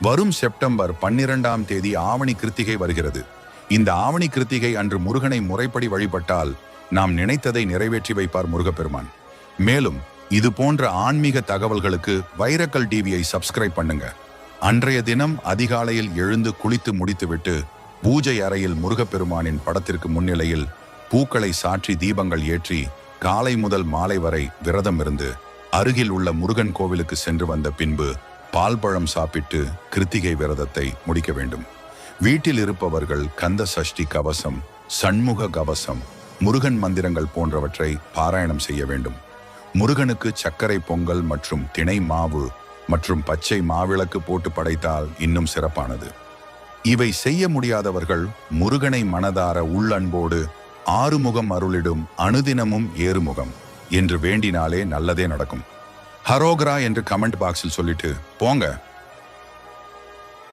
வரும் செப்டம்பர் 12ஆம் தேதி ஆவணி கிருத்திகை வருகிறது. இந்த ஆவணி கிருத்திகை அன்று முருகனை முறைப்படி வழிபட்டால் நாம் நினைத்ததை நிறைவேற்றி வைப்பார் முருகப்பெருமான். மேலும் இது போன்ற ஆன்மீக தகவல்களுக்கு வைரக்கல் டிவியை சப்ஸ்கிரைப் பண்ணுங்க. அன்றைய தினம் அதிகாலையில் எழுந்து குளித்து முடித்துவிட்டு பூஜை அறையில் முருகப்பெருமானின் படத்திற்கு முன்னிலையில் பூக்களை சாற்றி தீபங்கள் ஏற்றி காலை முதல் மாலை வரை விரதம் இருந்து அருகில் உள்ள முருகன் கோவிலுக்கு சென்று வந்த பின்பு பால் பழம் சாப்பிட்டு கிருத்திகை விரதத்தை முடிக்க வேண்டும். வீட்டில் இருப்பவர்கள் கந்த சஷ்டி கவசம், சண்முக கவசம், முருகன் மந்திரங்கள் போன்றவற்றை பாராயணம் செய்ய வேண்டும். முருகனுக்கு சர்க்கரை பொங்கல் மற்றும் திணை மாவு மற்றும் பச்சை மாவிளக்கு போட்டு படைத்தால் இன்னும் சிறப்பானது. இவை செய்ய முடியாதவர்கள் முருகனை மனதார உள்ளன்போடு ஆறுமுகம் அருளிடும் அனுதினமும் ஏறுமுகம் என்று வேண்டினாலே நல்லதே நடக்கும். ஹரோகரா என்று கமெண்ட் பாக்ஸில் சொல்லிட்டு போங்க.